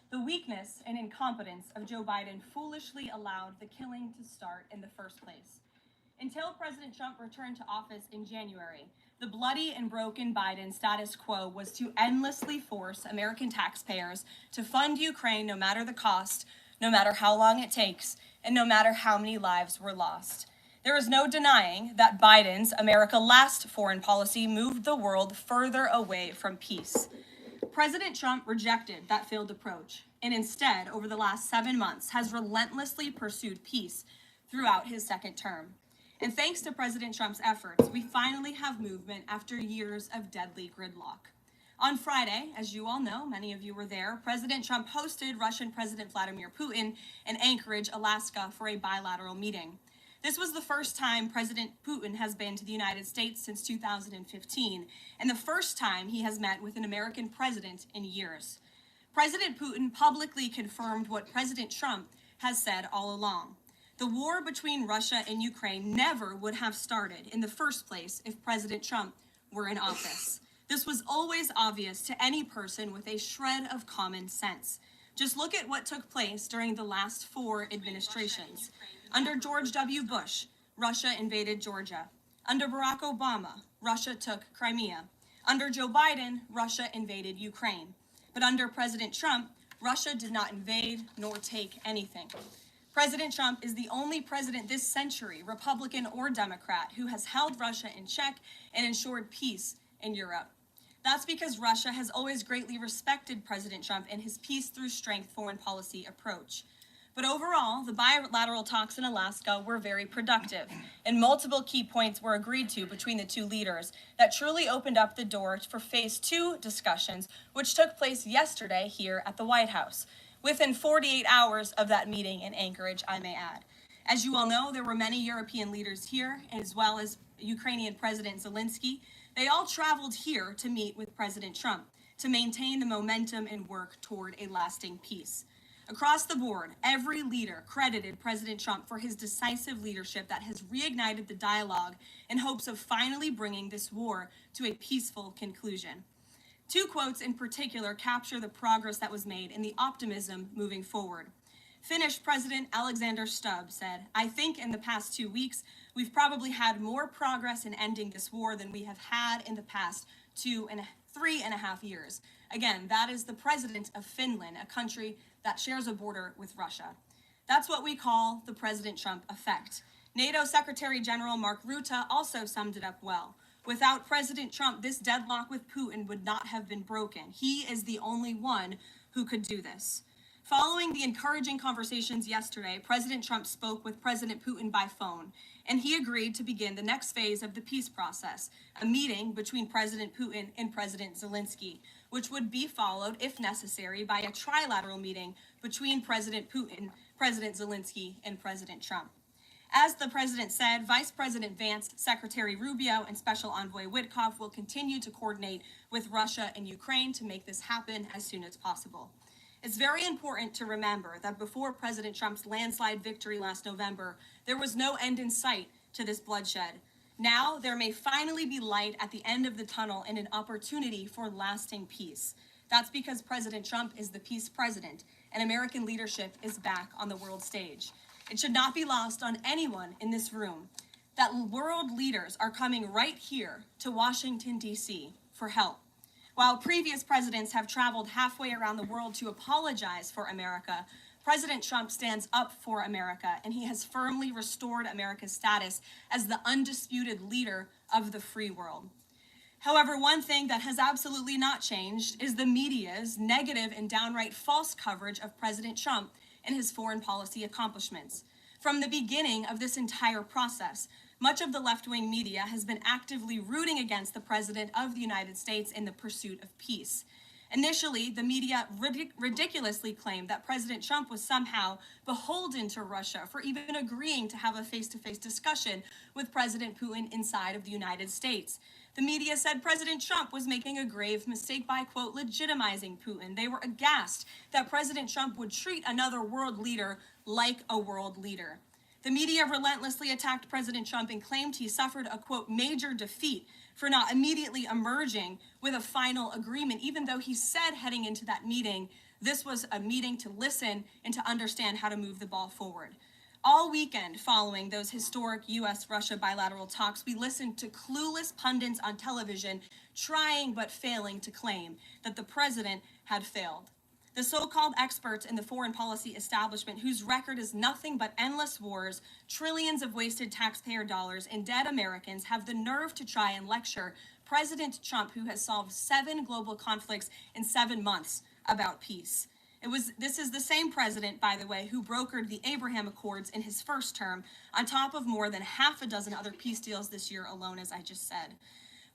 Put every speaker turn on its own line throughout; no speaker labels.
The weakness and incompetence of Joe Biden foolishly allowed the killing to start in the first place. Until President Trump returned to office in January, the bloody and broken Biden status quo was to endlessly force American taxpayers to fund Ukraine no matter the cost, no matter how long it takes, and no matter how many lives were lost. There is no denying that Biden's America Last foreign policy moved the world further away from peace. President Trump rejected that failed approach and instead, over the last 7 months, has relentlessly pursued peace throughout his second term. And thanks to President Trump's efforts, we finally have movement after years of deadly gridlock. On Friday, as you all know, many of you were there, President Trump hosted Russian President Vladimir Putin in Anchorage, Alaska, for a bilateral meeting. This was the first time President Putin has been to the United States since 2015, and the first time he has met with an American president in years. President Putin publicly confirmed what President Trump has said all along. The war between Russia and Ukraine never would have started in the first place if President Trump were in office. This was always obvious to any person with a shred of common sense. Just look at what took place during the last 4 administrations. Under George W. Bush, Russia invaded Georgia. Under Barack Obama, Russia took Crimea. Under Joe Biden, Russia invaded Ukraine. But under President Trump, Russia did not invade nor take anything. President Trump is the only president this century, Republican or Democrat, who has held Russia in check and ensured peace in Europe. That's because Russia has always greatly respected President Trump and his peace through strength foreign policy approach. But overall, the bilateral talks in Alaska were very productive, and multiple key points were agreed to between the two leaders that truly opened up the door for phase 2 discussions, which took place yesterday here at the White House, within 48 hours of that meeting in Anchorage, I may add. As you all know, there were many European leaders here, as well as Ukrainian President Zelensky. They all traveled here to meet with President Trump to maintain the momentum and work toward a lasting peace. Across the board, every leader credited President Trump for his decisive leadership that has reignited the dialogue in hopes of finally bringing this war to a peaceful conclusion. 2 quotes in particular capture the progress that was made and the optimism moving forward. Finnish President Alexander Stubb said, "I think in the past 2 weeks, we've probably had more progress in ending this war than we have had in the past 3.5 years. Again, that is the president of Finland, a country that shares a border with Russia. That's what we call the President Trump effect. NATO Secretary General Mark Rutte also summed it up well. Without President Trump, this deadlock with Putin would not have been broken. He is the only one who could do this." Following the encouraging conversations yesterday, President Trump spoke with President Putin by phone, and he agreed to begin the next phase of the peace process, a meeting between President Putin and President Zelensky, which would be followed, if necessary, by a trilateral meeting between President Putin, President Zelensky, and President Trump. As the president said, Vice President Vance, Secretary Rubio, and Special Envoy Witkoff will continue to coordinate with Russia and Ukraine to make this happen as soon as possible. It's very important to remember that before President Trump's landslide victory last November, there was no end in sight to this bloodshed. Now, there may finally be light at the end of the tunnel and an opportunity for lasting peace. That's because President Trump is the peace president, and American leadership is back on the world stage. It should not be lost on anyone in this room that world leaders are coming right here to Washington, D.C. for help. While previous presidents have traveled halfway around the world to apologize for America, President Trump stands up for America, and he has firmly restored America's status as the undisputed leader of the free world. However, one thing that has absolutely not changed is the media's negative and downright false coverage of President Trump and his foreign policy accomplishments. From the beginning of this entire process, much of the left-wing media has been actively rooting against the President of the United States in the pursuit of peace. Initially, the media ridiculously claimed that President Trump was somehow beholden to Russia for even agreeing to have a face-to-face discussion with President Putin inside of the United States. The media said President Trump was making a grave mistake by, quote, legitimizing Putin. They were aghast that President Trump would treat another world leader like a world leader. The media relentlessly attacked President Trump and claimed he suffered a, quote, major defeat for not immediately emerging with a final agreement, even though he said heading into that meeting This was a meeting to listen and to understand how to move the ball forward. All weekend following those historic U.S.-Russia bilateral talks, we listened to clueless pundits on television trying but failing to claim that the president had failed. The so-called experts in the foreign policy establishment, whose record is nothing but endless wars, trillions of wasted taxpayer dollars, and dead Americans, have the nerve to try and lecture President Trump, who has solved 7 global conflicts in 7 months, about peace. This is the same president, by the way, who brokered the Abraham Accords in his first term, on top of more than half a dozen other peace deals this year alone, as I just said.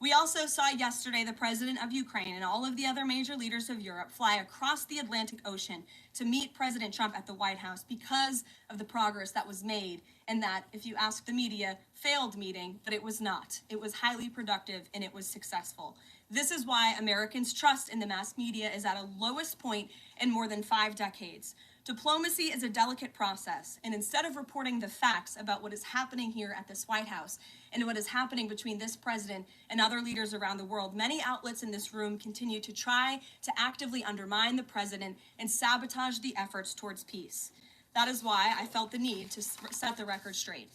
We also saw yesterday the president of Ukraine and all of the other major leaders of Europe fly across the Atlantic Ocean to meet President Trump at the White House because of the progress that was made in that, if you ask the media, failed meeting, but it was not. It was highly productive and it was successful. This is why Americans' trust in the mass media is at a lowest point in more than 5 decades. Diplomacy is a delicate process, and instead of reporting the facts about what is happening here at this White House and what is happening between this president and other leaders around the world, many outlets in this room continue to try to actively undermine the president and sabotage the efforts towards peace. That is why I felt the need to set the record straight.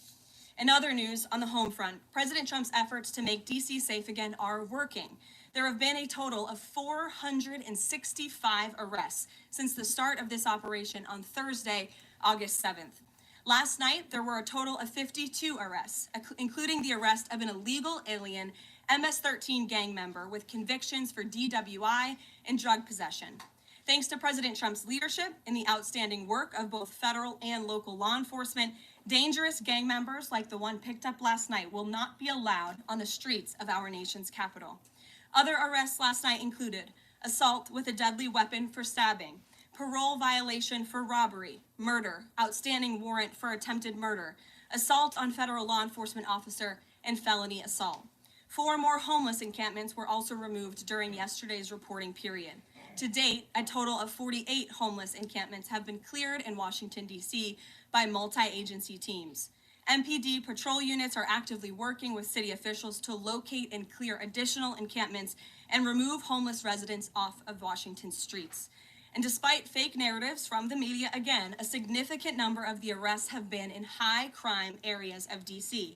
In other news, on the home front, President Trump's efforts to make D.C. safe again are working. There have been a total of 465 arrests since the start of this operation on Thursday, August 7th. Last night, there were a total of 52 arrests, including the arrest of an illegal alien MS-13 gang member with convictions for DWI and drug possession. Thanks to President Trump's leadership and the outstanding work of both federal and local law enforcement, dangerous gang members like the one picked up last night will not be allowed on the streets of our nation's capital. Other arrests last night included assault with a deadly weapon for stabbing, parole violation for robbery, murder, outstanding warrant for attempted murder, assault on federal law enforcement officer, and felony assault. 4 more homeless encampments were also removed during yesterday's reporting period. To date, a total of 48 homeless encampments have been cleared in Washington, D.C. by multi-agency teams. MPD patrol units are actively working with city officials to locate and clear additional encampments and remove homeless residents off of Washington's streets. And despite fake narratives from the media, again, a significant number of the arrests have been in high crime areas of D.C.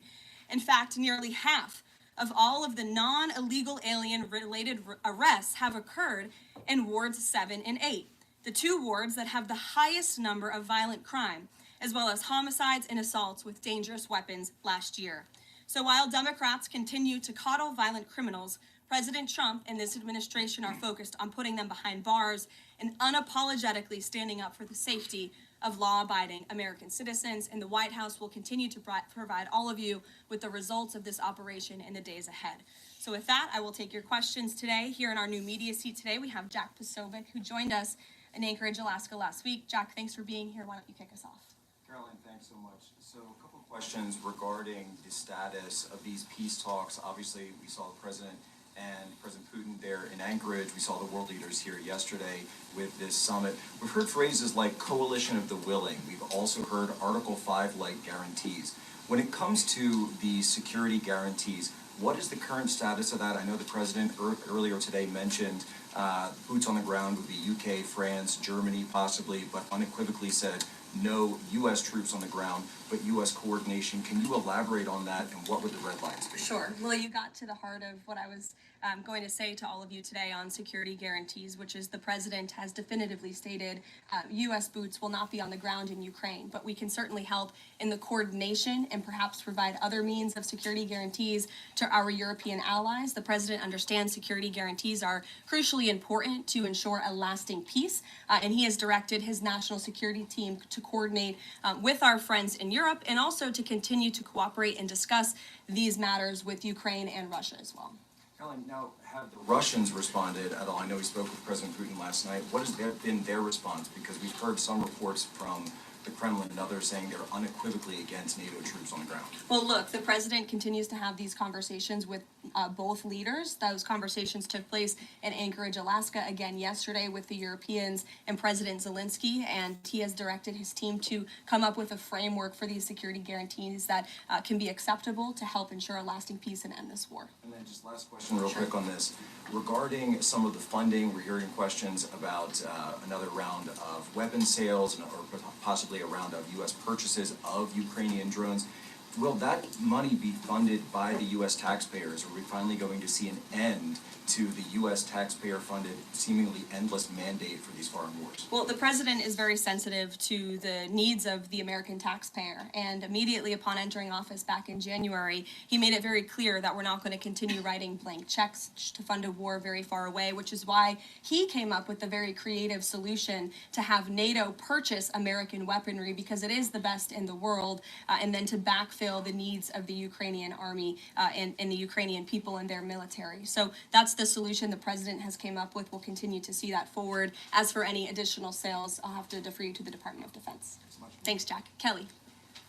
In fact, nearly half of all of the non-illegal alien-related arrests have occurred in wards 7 and 8, the 2 wards that have the highest number of violent crime, as well as homicides and assaults with dangerous weapons last year. So while Democrats continue to coddle violent criminals, President Trump and this administration are focused on putting them behind bars and unapologetically standing up for the safety of law-abiding American citizens, and the White House will continue to provide all of you with the results of this operation in the days ahead. So with that, I will take your questions today. Here in our new media seat today, we have Jack Posobiec, who joined us in Anchorage, Alaska last week. Jack, thanks for being here. Why don't you kick us off?
Caroline, thanks so much. So a couple of questions regarding the status of these peace talks. Obviously, we saw the President and President Putin there in Anchorage. We saw the world leaders here yesterday with this summit. We've heard phrases like coalition of the willing. We've also heard Article 5-like guarantees. When it comes to the security guarantees, what is the current status of that? I know the President earlier today mentioned boots on the ground would be UK, France, Germany possibly, but unequivocally said no U.S. troops on the ground, but U.S. coordination. Can you elaborate on that, and what would the red lines be?
Sure. Well, you got to the heart of what I was going to say to all of you today on security guarantees, which is the president has definitively stated U.S. boots will not be on the ground in Ukraine, but we can certainly help in the coordination and perhaps provide other means of security guarantees to our European allies. The president understands security guarantees are crucially important to ensure a lasting peace, and he has directed his national security team to coordinate with our friends in Europe and also to continue to cooperate and discuss these matters with Ukraine and Russia as well.
Caroline, now, have the Russians responded at all? I know we spoke with President Putin last night. What has been their response? Because we've heard some reports from the Kremlin and others saying they're unequivocally against NATO troops on the ground.
Well, look, the president continues to have these conversations with both leaders. Those conversations took place in Anchorage, Alaska, again yesterday with the Europeans and President Zelensky, and he has directed his team to come up with a framework for these security guarantees that can be acceptable to help ensure a lasting peace and end this war.
And then just last question real quick on this. Regarding some of the funding, we're hearing questions about another round of weapon sales or possibly a round of U.S. purchases of Ukrainian drones. Will that money be funded by the U.S. taxpayers? Are we finally going to see an end to the U.S. taxpayer-funded, seemingly endless mandate for these foreign wars?
Well, the president is very sensitive to the needs of the American taxpayer, and immediately upon entering office back in January, he made it very clear that we're not going to continue writing blank checks to fund a war very far away, which is why he came up with the very creative solution to have NATO purchase American weaponry because it is the best in the world, and then to backfill the needs of the Ukrainian army and the Ukrainian people and their military. So that's the solution the president has came up with. We'll continue to see that forward. As for any additional sales, I'll have to defer you to the Department of Defense. Thanks, Jack. Kelly.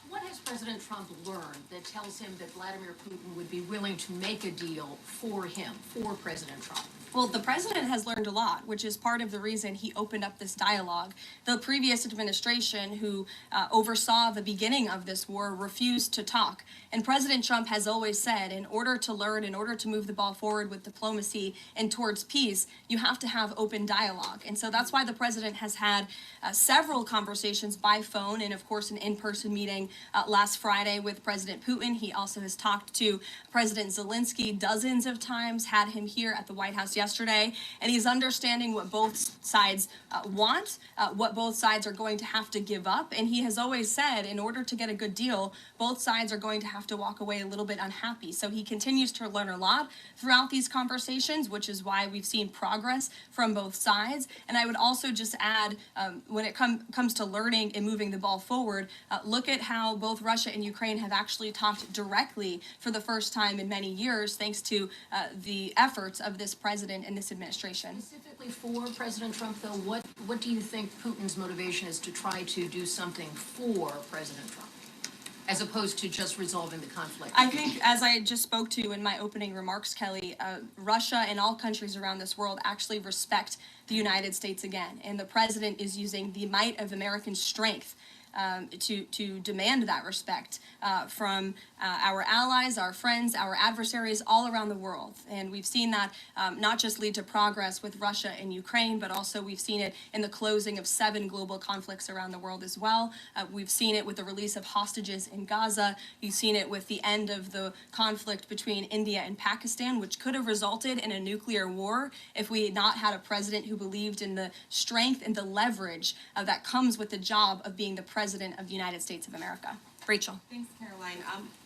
What has President Trump learned that tells him that Vladimir Putin would be willing to make a deal for him, for President Trump?
Well, the president has learned a lot, which is part of the reason he opened up this dialogue. The previous administration, who oversaw the beginning of this war, refused to talk. And President Trump has always said, in order to learn, in order to move the ball forward with diplomacy and towards peace, you have to have open dialogue. And so that's why the president has had several conversations by phone and, of course, an in-person meeting last Friday with President Putin. He also has talked to President Zelensky dozens of times, had him here at the White House yesterday, and he's understanding what both sides want, what both sides are going to have to give up. And he has always said, in order to get a good deal, both sides are going to have to walk away a little bit unhappy. So he continues to learn a lot throughout these conversations, which is why we've seen progress from both sides. And I would also just add, when it comes to learning and moving the ball forward, look at how both Russia and Ukraine have actually talked directly for the first time in many years, thanks to the efforts of this president and this administration.
Specifically for President Trump, though, what do you think Putin's motivation is to try to do something for President Trump, as opposed to just resolving the conflict?
I think, as I just spoke to in my opening remarks, Kelly, Russia and all countries around this world actually respect the United States again. And the president is using the might of American strength to demand that respect from our allies, our friends, our adversaries all around the world. And we've seen that not just lead to progress with Russia and Ukraine, but also we've seen it in the closing of 7 global conflicts around the world as well. We've seen it with the release of hostages in Gaza. You've seen it with the end of the conflict between India and Pakistan, which could have resulted in a nuclear war if we had not had a president who believed in the strength and the leverage that comes with the job of being the president of the United States of America. Rachel.
Thanks, Caroline.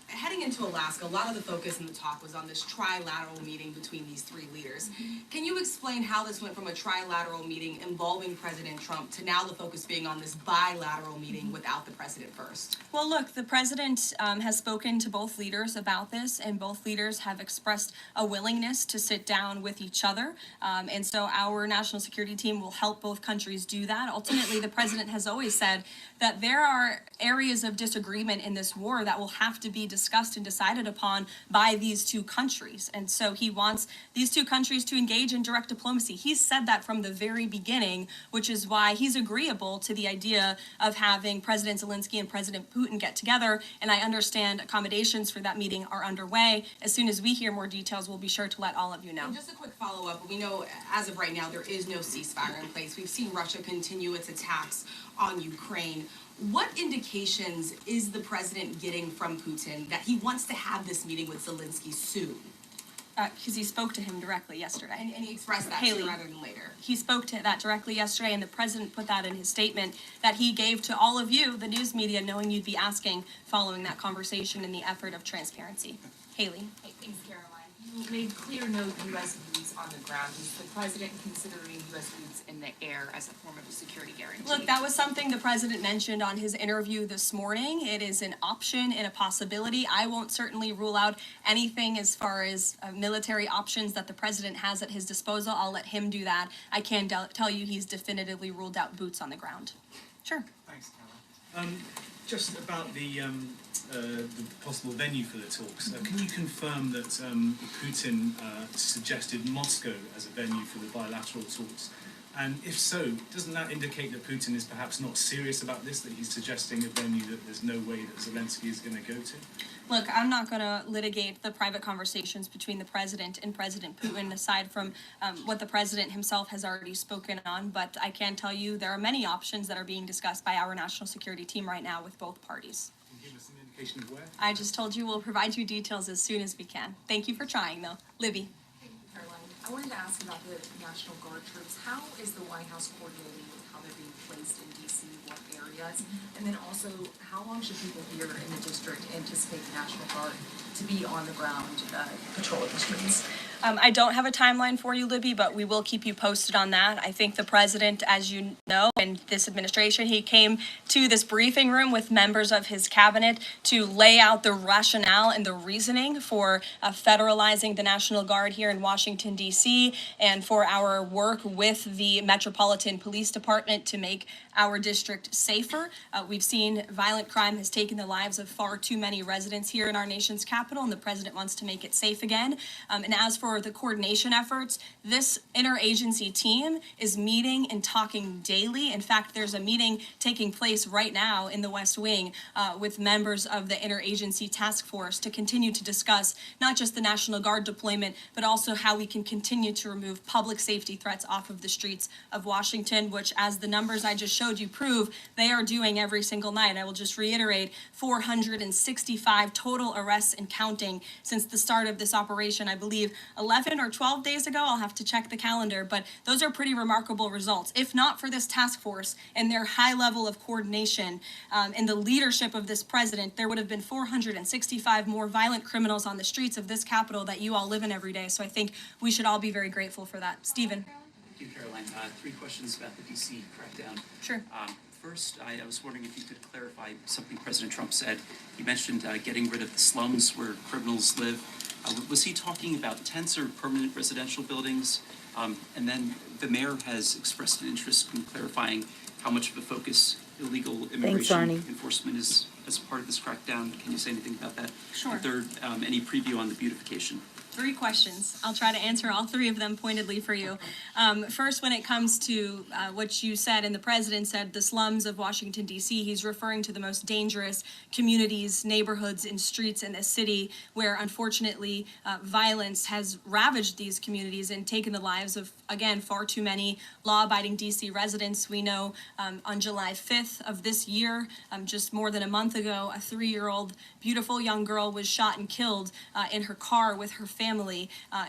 Heading into Alaska, a lot of the focus in the talk was on this trilateral meeting between these 3 leaders. Can you explain how this went from a trilateral meeting involving President Trump to now the focus being on this bilateral meeting without the president first?
Well, look, the president has spoken to both leaders about this, and both leaders have expressed a willingness to sit down with each other. And so our national security team will help both countries do that. Ultimately, the president has always said that there are areas of disagreement in this war that will have to be discussed and decided upon by these 2 countries. And so he wants these 2 countries to engage in direct diplomacy. He's said that from the very beginning, which is why he's agreeable to the idea of having President Zelensky and President Putin get together. And I understand accommodations for that meeting are underway. As soon as we hear more details, we'll be sure to let all of you know.
And just a quick follow-up. We know as of right now there is no ceasefire in place. We've seen Russia continue its attacks on Ukraine. What indications is the president getting from Putin that he wants to have this meeting with Zelensky soon?
Because he spoke to him directly yesterday.
And he expressed that
Haley,
sooner rather than later.
He spoke to that directly yesterday, and the president put that in his statement that he gave to all of you, the news media, knowing you'd be asking following that conversation in the effort of transparency. Haley.
Hey, thanks, Caroline. You made clear no U.S. boots on the ground. Is the president considering U.S. boots in the air as a form of a security guarantee?
Look, that was something the president mentioned on his interview this morning. It is an option and a possibility. I won't certainly rule out anything as far as military options that the president has at his disposal. I'll let him do that. I can tell you he's definitively ruled out boots on the ground. Sure.
Thanks, Caroline. Just about the possible venue for the talks. Can you confirm that Putin suggested Moscow as a venue for the bilateral talks? And if so, doesn't that indicate that Putin is perhaps not serious about this, that he's suggesting a venue that there's no way that Zelensky is going to go to?
Look, I'm not going to litigate the private conversations between the president and President Putin, aside from what the president himself has already spoken on. But I can tell you there are many options that are being discussed by our national security team right now with both parties.
Can you give us an indication of where?
I just told you we'll provide you details as soon as we can. Thank you for trying, though. Libby.
Thank you, Caroline. I wanted to ask about the National Guard troops. How is the White House coordinating with how they're being placed in D.C., what areas? And then also, how long should people here in the district anticipate the National Guard to be on the ground patrolling the streets?
I don't have a timeline for you, Libby, but we will keep you posted on that. I think the president, as you know, and this administration, he came to this briefing room with members of his cabinet to lay out the rationale and the reasoning for federalizing the National Guard here in Washington, D.C., and for our work with the Metropolitan Police Department to make our district safer. We've seen violent crime has taken the lives of far too many residents here in our nation's capital, and the president wants to make it safe again. And as for the coordination efforts, this interagency team is meeting and talking daily. In fact, there's a meeting taking place right now in the West Wing with members of the interagency task force to continue to discuss not just the National Guard deployment, but also how we can continue to remove public safety threats off of the streets of Washington, which, as the numbers I just showed you prove, they are doing every single night. I will just reiterate, 465 total arrests and counting since the start of this operation. I believe 11 or 12 days ago, I'll have to check the calendar, but those are pretty remarkable results. If not for this task force and their high level of coordination and the leadership of this president, there would have been 465 more violent criminals on the streets of this capital that you all live in every day. So I think we should all be very grateful for that. Stephen.
Thank you, Caroline. Three questions about the D.C. crackdown.
Sure.
First, I was wondering if you could clarify something President Trump said. He mentioned getting rid of the slums where criminals live. Was he talking about tents or permanent residential buildings? And then the mayor has expressed an interest in clarifying how much of a focus illegal immigration enforcement is as part of this crackdown. Can you say anything about that?
Sure.
And third, any preview on the beautification?
3 questions. I'll try to answer all 3 of them pointedly for you. First, when it comes to what you said and the president said, the slums of Washington, D.C., he's referring to the most dangerous communities, neighborhoods, and streets in this city where, unfortunately, violence has ravaged these communities and taken the lives of, again, far too many law-abiding D.C. residents. We know on July 5th of this year, just more than a month ago, a 3-year-old beautiful young girl was shot and killed in her car with her family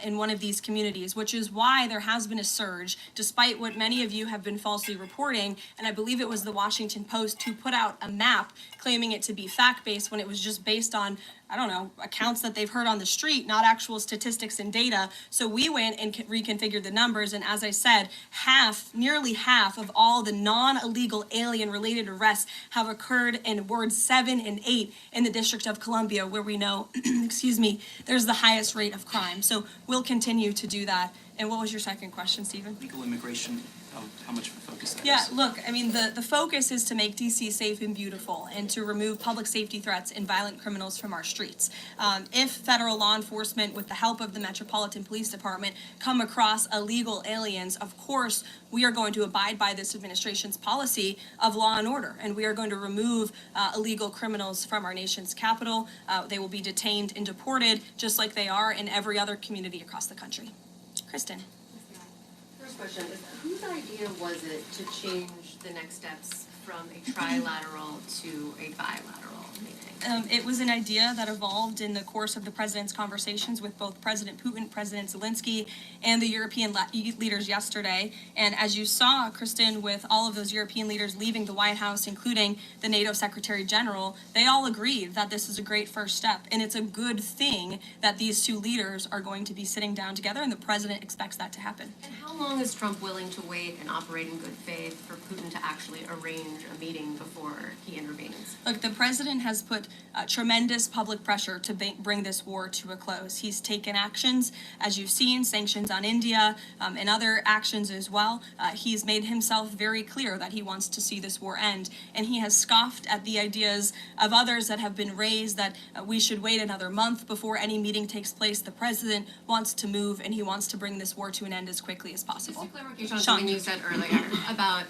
in one of these communities, which is why there has been a surge, despite what many of you have been falsely reporting. And I believe it was the Washington Post who put out a map claiming it to be fact-based when it was just based on, I don't know, accounts that they've heard on the street, not actual statistics and data. So we went and reconfigured the numbers, and as I said, nearly half of all the non-illegal alien-related arrests have occurred in wards 7 and 8 in the District of Columbia, where we know, excuse me, there's the highest rate of crime. So we'll continue to do that. And what was your second question, Stephen?
Legal immigration, how much of a focus that is?
Yeah, look, I mean, the focus is to make D.C. safe and beautiful and to remove public safety threats and violent criminals from our streets. If federal law enforcement, with the help of the Metropolitan Police Department, come across illegal aliens, of course, we are going to abide by this administration's policy of law and order, and we are going to remove illegal criminals from our nation's capital. They will be detained and deported, just like they are in every other community across the country. Kristen.
First question is, whose idea was it to change the next steps from a trilateral to a bilateral meeting?
It was an idea that evolved in the course of the president's conversations with both President Putin, President Zelensky, and the European leaders yesterday. And as you saw, Kristen, with all of those European leaders leaving the White House, including the NATO Secretary General, they all agreed that this is a great first step. And it's a good thing that these 2 leaders are going to be sitting down together, and the president expects that to happen.
And how long is Trump willing to wait and operate in good faith for Putin to actually actually arrange a meeting before he intervenes?
Look, the president has put tremendous public pressure to bring this war to a close. He's taken actions, as you've seen, sanctions on India and other actions as well. He's made himself very clear that he wants to see this war end, and he has scoffed at the ideas of others that have been raised that we should wait another month before any meeting takes place. The president wants to move, and he wants to bring this war to an end as quickly as possible.
Just a clarification on
Sean.
something you said earlier about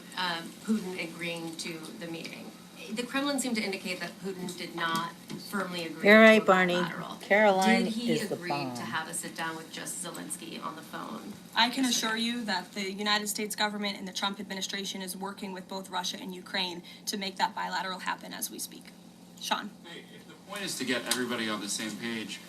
Putin agreeing to the meeting. The Kremlin seemed to indicate that Putin did not firmly agree
You're
to
right,
a
Barney.
bilateral.
Caroline
Did he
is the
agree
bomb.
to have a sit-down with just Zelensky on the phone?
I can assure you that the United States government and the Trump administration is working with both Russia and Ukraine to make that bilateral happen as we speak. Sean.
Hey, if the point is to get everybody on the same page,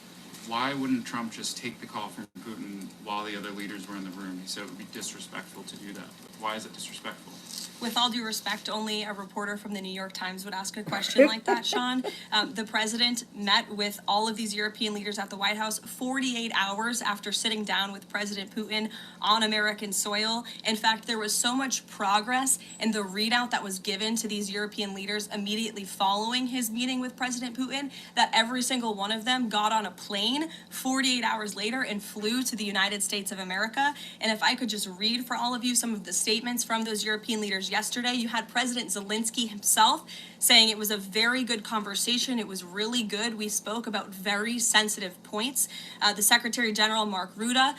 why wouldn't Trump just take the call from Putin while the other leaders were in the room? He said it would be disrespectful to do that. Why is it disrespectful?
With all due respect, only a reporter from the New York Times would ask a question like that, Sean. The president met with all of these European leaders at the White House 48 hours after sitting down with President Putin on American soil. In fact, there was so much progress in the readout that was given to these European leaders immediately following his meeting with President Putin that every single one of them got on a plane 48 hours later and flew to the United States of America. And if I could just read for all of you some of the statements from those European leaders yesterday, you had President Zelensky himself saying it was a very good conversation. It was really good. We spoke about very sensitive points. The Secretary General, Mark Rutte,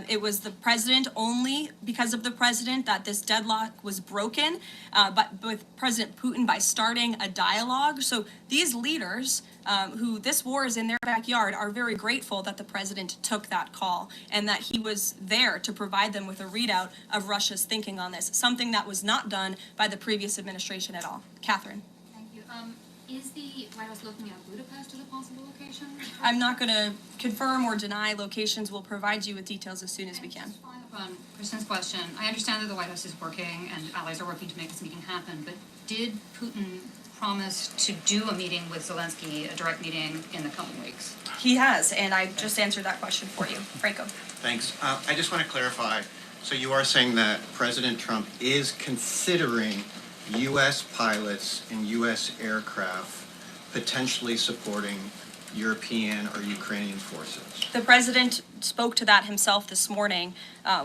it was the president, only because of the president, that this deadlock was broken, but with President Putin by starting a dialogue. So these leaders, who this war is in their backyard, are very grateful that the president took that call and that he was there to provide them with a readout of Russia's thinking on this, something that was not done by the previous administration at all. Catherine.
Thank you. Is the White House looking at Budapest as a possible location?
I'm not going to confirm or deny locations. We'll provide you with details as soon as we can.
Just following up on Kristen's question, I understand that the White House is working and allies are working to make this meeting happen, but did Putin promise to do a meeting with Zelensky, a direct meeting in the coming weeks?
He has, and I just answered that question for you. Franco.
Thanks. I just want to clarify. So you are saying that President Trump is considering U.S. pilots and U.S. aircraft potentially supporting European or Ukrainian forces?
The president spoke to that himself this morning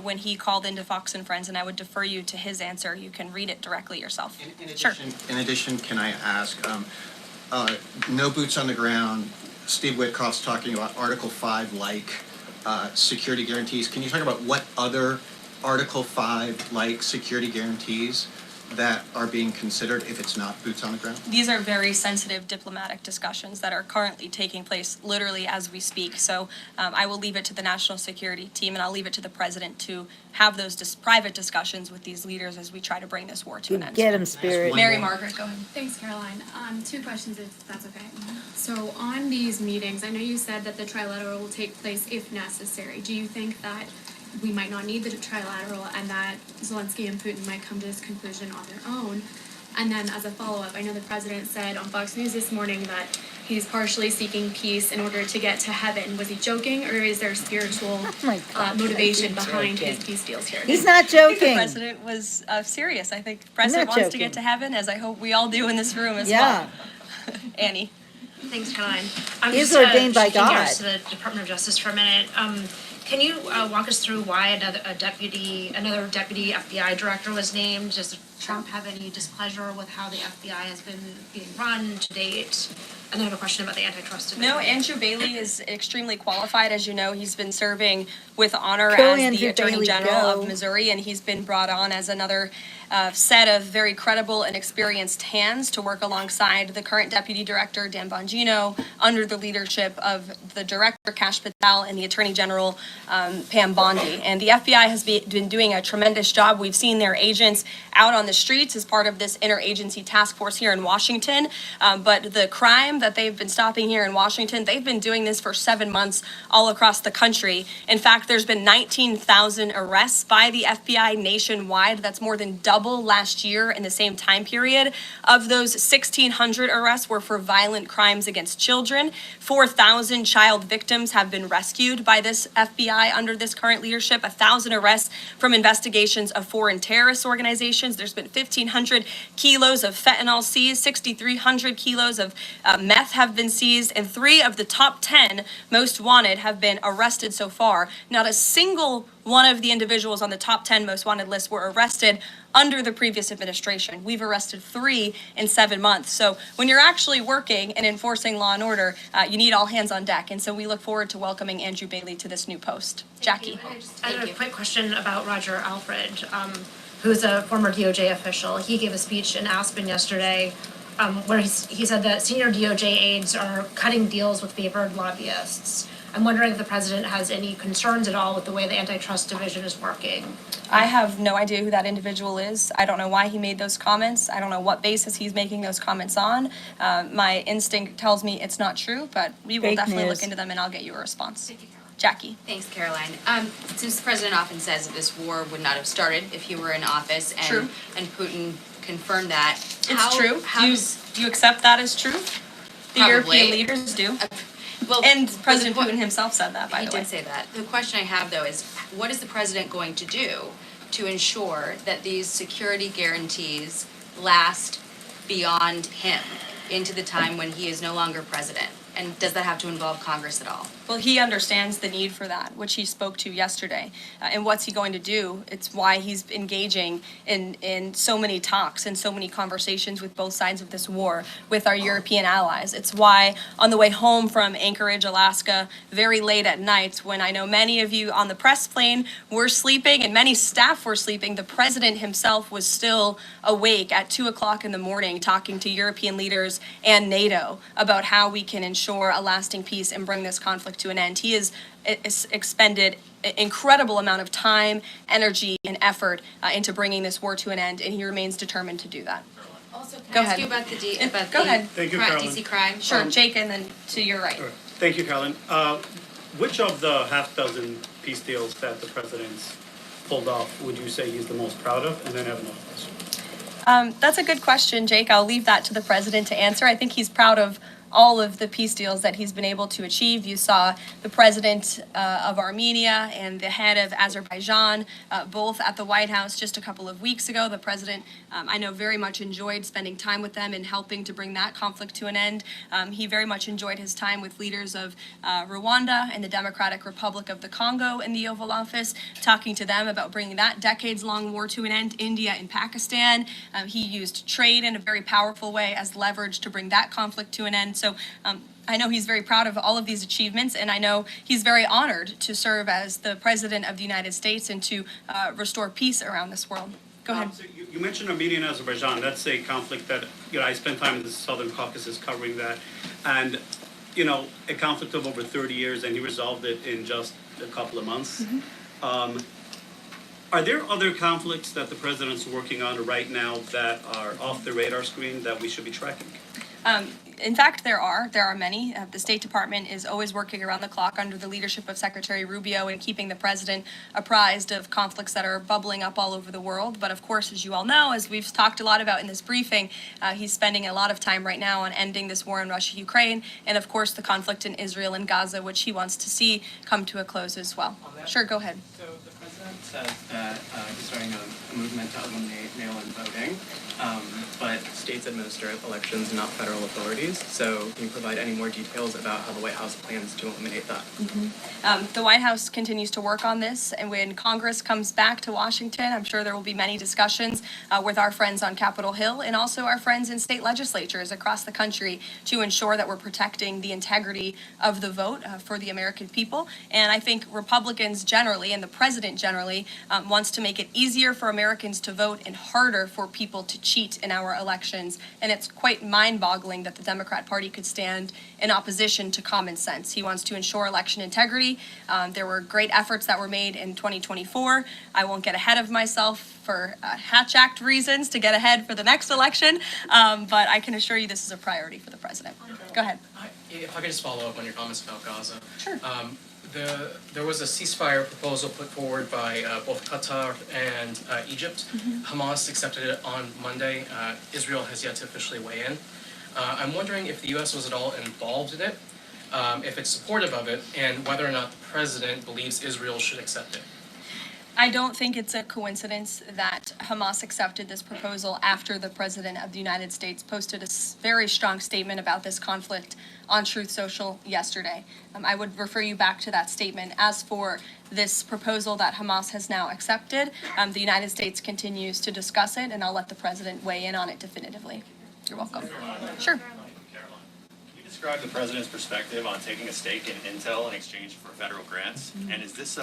when he called into Fox and Friends, and I would defer you to his answer. You can read it directly yourself.
In addition, can I ask, no boots on the ground, Steve Witkoff's talking about Article 5-like security guarantees. Can you talk about what other Article 5-like security guarantees that are being considered if it's not boots on the ground?
These are very sensitive diplomatic discussions that are currently taking place literally as we speak. So I will leave it to the national security team, and I'll leave it to the president to have those private discussions with these leaders as we try to bring this war to an end.
Get him, Spirit.
Mary Margaret, go ahead.
Thanks, Caroline. Two questions, if that's okay. So on these meetings, I know you said that the trilateral will take place if necessary. Do you think that we might not need the trilateral and that Zelensky and Putin might come to this conclusion on their own? And then as a follow-up, I know the president said on Fox News this morning that he's partially seeking peace in order to get to heaven. Was he joking, or is there spiritual motivation behind his peace deals here?
He's not
I think the
joking.
president was serious. I think the president wants to get to heaven, as I hope we all do in this room as
Yeah.
well. Annie.
Thanks, Caroline. I'm
He's
just,
ordained by
shifting
God.
gears to the Department of Justice for a minute. Can you walk us through why another deputy FBI director was named? Does Trump have any displeasure with how the FBI has been being run to date? And then I have a question about the antitrust.
No, Andrew Bailey is extremely qualified. As you know, he's been serving with honor
Go,
as
Andrew
the Attorney
Bailey,
General
go.
of Missouri, and he's been brought on as another set of very credible and experienced hands to work alongside the current Deputy Director, Dan Bongino, under the leadership of the Director, Kash Patel, and the Attorney General, Pam Bondi. And the FBI has been doing a tremendous job. We've seen their agents out on the streets as part of this interagency task force here in Washington. But the crime that they've been stopping here in Washington, they've been doing this for 7 months all across the country. In fact, there's been 19,000 arrests by the FBI nationwide. That's more than double double last year in the same time period. Of those, 1,600 arrests were for violent crimes against children. 4,000 child victims have been rescued by this FBI under this current leadership. 1,000 arrests from investigations of foreign terrorist organizations. There's been 1,500 kilos of fentanyl seized. 6,300 kilos of meth have been seized, and 3 of the top 10 most wanted have been arrested so far. Not a single one of the individuals on the top 10 most wanted list were arrested under the previous administration. We've arrested 3 in 7 months. So when you're actually working and enforcing law and order, you need all hands on deck. And so we look forward to welcoming Andrew Bailey to this new post. Jackie.
I have a quick question about Roger Alfred, who's a former DOJ official. He gave a speech in Aspen yesterday where he said that senior DOJ aides are cutting deals with favored lobbyists. I'm wondering if the president has any concerns at all with the way the antitrust division is working.
I have no idea who that individual is. I don't know why he made those comments. I don't know what basis he's making those comments on. My instinct tells me it's not true, but we will definitely look into them and I'll get you a response. Jackie.
Thanks, Caroline. Since the president often says that this war would not have started if he were in office,
True.
and Putin confirmed that.
It's true. Do you accept that as true? The
Probably.
European leaders do.
Well,
And President Putin himself said that, by the way.
He did say that. The question I have, though, is what is the president going to do to ensure that these security guarantees last beyond him into the time when he is no longer president? And does that have to involve Congress at all?
Well, he understands the need for that, which he spoke to yesterday. And what's he going to do? It's why he's engaging in so many talks and so many conversations with both sides of this war with our European allies. It's why on the way home from Anchorage, Alaska, very late at night, when I know many of you on the press plane were sleeping and many staff were sleeping, the president himself was still awake at 2 o'clock in the morning talking to European leaders and NATO about how we can ensure a lasting peace and bring this conflict to an end. He has expended an incredible amount of time, energy, and effort into bringing this war to an end, and he remains determined to do that.
Also,
Go
can I ask
ahead.
you about the
Go ahead.
Thank you,
crime,
Carolyn.
DC crime?
Sure, Jake, and then to your right.
All right. Thank you, Carolyn. Which of the half dozen peace deals that the president's pulled off would you say he's the most proud of? And then I have another question.
That's a good question, Jake. I'll leave that to the president to answer. I think he's proud of all of the peace deals that he's been able to achieve. You saw the president of Armenia and the head of Azerbaijan both at the White House just a couple of weeks ago. The president, I know, very much enjoyed spending time with them and helping to bring that conflict to an end. He very much enjoyed his time with leaders of Rwanda and the Democratic Republic of the Congo in the Oval Office, talking to them about bringing that decades-long war to an end. India and Pakistan. He used trade in a very powerful way as leverage to bring that conflict to an end. So I know he's very proud of all of these achievements, and I know he's very honored to serve as the President of the United States and to restore peace around this world. Go ahead.
So you mentioned Armenia and Azerbaijan. That's a conflict that, I spent time in the Southern Caucasus covering that. And, a conflict of over 30 years, and he resolved it in just a couple of months.
Mm-hmm.
Are there other conflicts that the president's working on right now that are off the radar screen that we should be tracking?
In fact, there are many. The State Department is always working around the clock under the leadership of Secretary Rubio and keeping the president apprised of conflicts that are bubbling up all over the world. But of course, as you all know, as we've talked a lot about in this briefing, he's spending a lot of time right now on ending this war in Russia, Ukraine, and of course the conflict in Israel and Gaza, which he wants to see come to a close as well. Sure, go ahead.
So the president says that he's starting a movement to eliminate mail-in voting, but states administer elections, not federal authorities. So can you provide any more details about how the White House plans to eliminate that?
The White House continues to work on this, and when Congress comes back to Washington, I'm sure there will be many discussions with our friends on Capitol Hill and also our friends in state legislatures across the country to ensure that we're protecting the integrity of the vote for the American people. And I think Republicans generally, and the president generally, wants to make it easier for Americans to vote and harder for people to cheat in our elections. And it's quite mind-boggling that the Democrat Party could stand in opposition to common sense. He wants to ensure election integrity. There were great efforts that were made in 2024. I won't get ahead of myself for Hatch Act reasons to get ahead for the next election, but I can assure you this is a priority for the president. Go ahead.
If I could just follow up on your comments about Gaza.
Sure.
there was a ceasefire proposal put forward by both Qatar and Egypt. Hamas accepted it on Monday. Israel has yet to officially weigh in. I'm wondering if the U.S. was at all involved in it, if it's supportive of it, and whether or not the president believes Israel should accept it.
I don't think it's a coincidence that Hamas accepted this proposal after the President of the United States posted a very strong statement about this conflict on Truth Social yesterday. I would refer you back to that statement. As for this proposal that Hamas has now accepted, the United States continues to discuss it, and I'll let the President weigh in on it definitively. You're welcome. Sure.
Can you describe the President's perspective on taking a stake in Intel in exchange for federal grants? And is this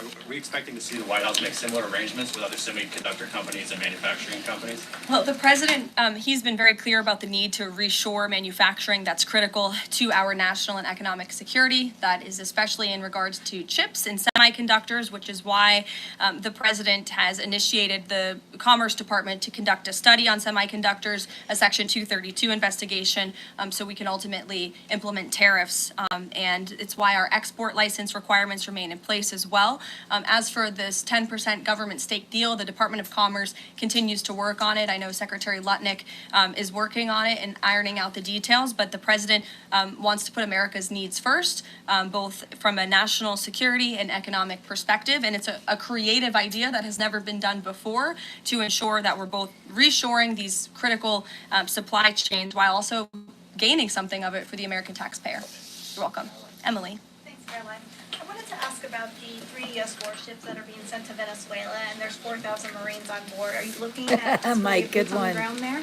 are we expecting to see the White House make similar arrangements with other semiconductor companies and manufacturing companies?
Well, the president, he's been very clear about the need to reshore manufacturing that's critical to our national and economic security. That is especially in regards to chips and semiconductors, which is why the president has initiated the Commerce Department to conduct a study on semiconductors, a Section 232 investigation, so we can ultimately implement tariffs. And it's why our export license requirements remain in place as well. As for this 10% government stake deal, the Department of Commerce continues to work on it. I know Secretary Lutnick is working on it and ironing out the details, but the president wants to put America's needs first, both from a national security and economic perspective. And it's a creative idea that has never been done before to ensure that we're both reshoring these critical supply chains while also gaining something of it for the American taxpayer. You're welcome. Emily.
Thanks, Caroline. I wanted to ask about the 3 U.S. warships that are being sent to Venezuela, and there's 4,000 Marines on board. Are you looking at
Mike, good
boots on the
one.
ground there?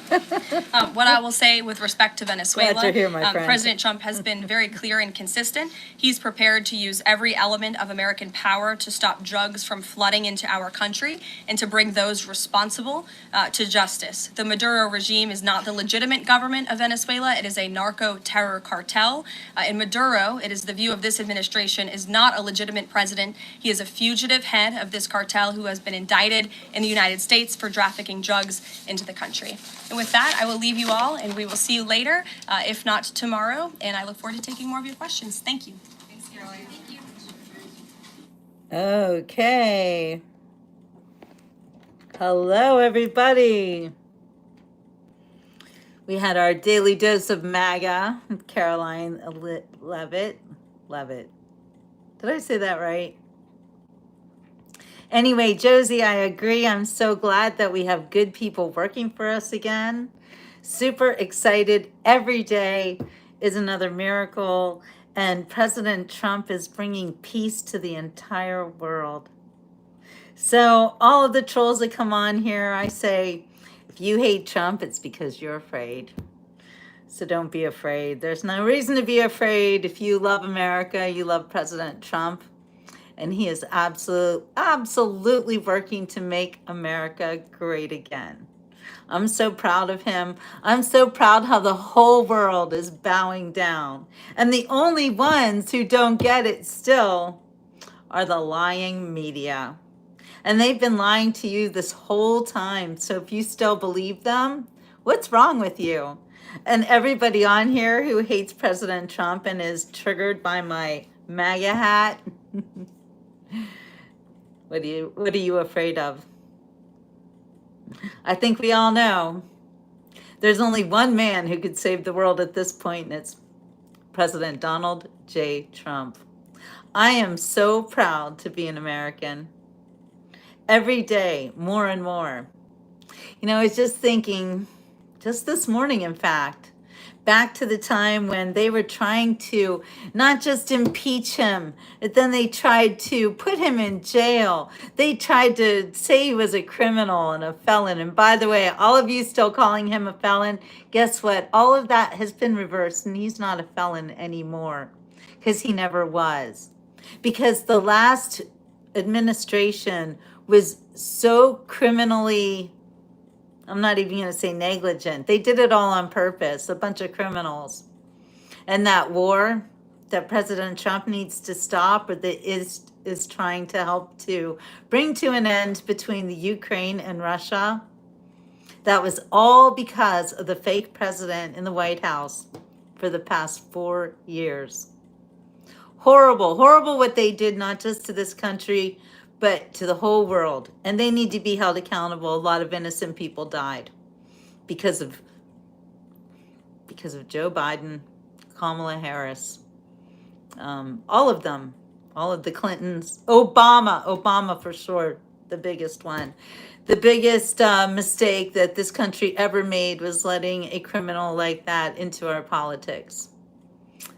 What I will say with respect to Venezuela,
Glad you're here, my friend.
President Trump has been very clear and consistent. He's prepared to use every element of American power to stop drugs from flooding into our country and to bring those responsible to justice. The Maduro regime is not the legitimate government of Venezuela. It is a narco-terror cartel. In Maduro, it is the view of this administration, is not a legitimate president. He is a fugitive head of this cartel who has been indicted in the United States for trafficking drugs into the country. And with that, I will leave you all, and we will see you later, if not tomorrow. And I look forward to taking more of your questions. Thank you.
Thanks, Caroline. Thank you.
Okay. Hello, everybody. We had our daily dose of MAGA with Caroline Levitt. Did I say that right? Anyway, Josie, I agree. I'm so glad that we have good people working for us again. Super excited. Every day is another miracle. And President Trump is bringing peace to the entire world. So all of the trolls that come on here, I say, if you hate Trump, it's because you're afraid. So don't be afraid. There's no reason to be afraid. If you love America, you love President Trump. And he is absolutely working to make America great again. I'm so proud of him. I'm so proud how the whole world is bowing down. And the only ones who don't get it still are the lying media. And they've been lying to you this whole time. So if you still believe them, what's wrong with you? And everybody on here who hates President Trump and is triggered by my MAGA hat, what are you afraid of? I think we all know there's only one man who could save the world at this point, and it's President Donald J. Trump. I am so proud to be an American. Every day, more and more. You know, I was just thinking, just this morning, in fact, back to the time when they were trying to not just impeach him, but then they tried to put him in jail. They tried to say he was a criminal and a felon. And by the way, all of you still calling him a felon, guess what? All of that has been reversed, and he's not a felon anymore because he never was. Because the last administration was so criminally, I'm not even going to say negligent. They did it all on purpose, a bunch of criminals. And that war that President Trump needs to stop, or that is trying to help to bring to an end between the Ukraine and Russia, that was all because of the fake president in the White House for the past 4 years. Horrible, horrible what they did, not just to this country, but to the whole world. And they need to be held accountable. A lot of innocent people died because of Joe Biden, Kamala Harris, all of them, all of the Clintons, Obama for sure, the biggest one. The biggest mistake that this country ever made was letting a criminal like that into our politics.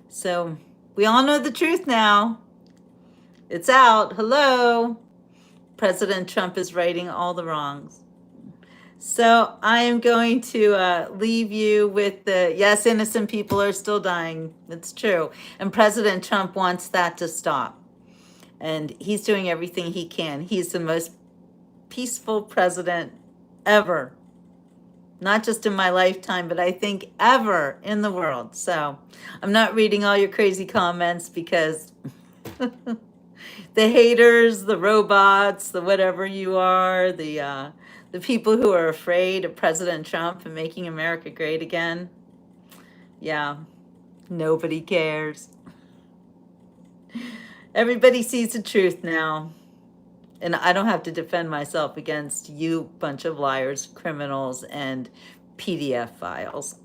So we all know the truth now. It's out. Hello. President Trump is righting all the wrongs. So I am going to leave you with the, yes, innocent people are still dying. It's true. And President Trump wants that to stop. And he's doing everything he can. He's the most peaceful president ever. Not just in my lifetime, but I think ever in the world. So I'm not reading all your crazy comments because the haters, the robots, the whatever you are, the people who are afraid of President Trump and making America great again. Yeah, nobody cares. Everybody sees the truth now. And I don't have to defend myself against you bunch of liars, criminals, and PDF files.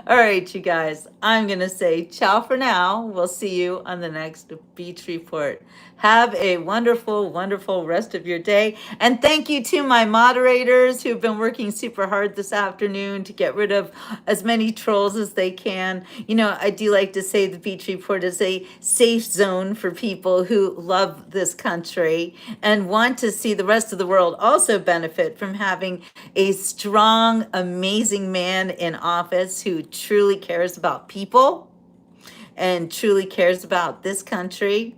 All right, you guys, I'm going to say ciao for now. We'll see you on the next Beach Report. Have a wonderful, wonderful rest of your day. And thank you to my moderators who've been working super hard this afternoon to get rid of as many trolls as they can. You know, I do like to say the Beach Report is a safe zone for people who love this country and want to see the rest of the world also benefit from having a strong, amazing man in office who truly cares about people and truly cares about this country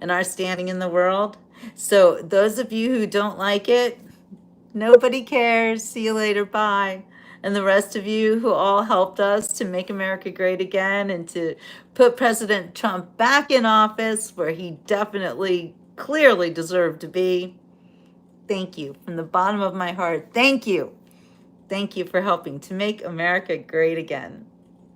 and our standing in the world. So those of you who don't like it, nobody cares. See you later. Bye. And the rest of you who all helped us to make America great again and to put President Trump back in office where he definitely, clearly deserved to be. Thank you from the bottom of my heart. Thank you. Thank you for helping to make America great again.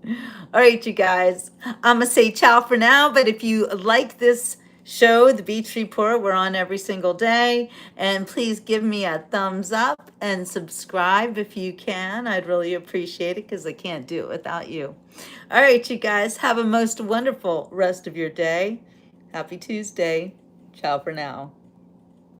All right, you guys, I'm going to say ciao for now. But if you like this show, The Beach Report, we're on every single day. And please give me a thumbs up and subscribe if you can. I'd really appreciate it because I can't do it without you. All right, you guys, have a most wonderful rest of your day. Happy Tuesday. Ciao for now.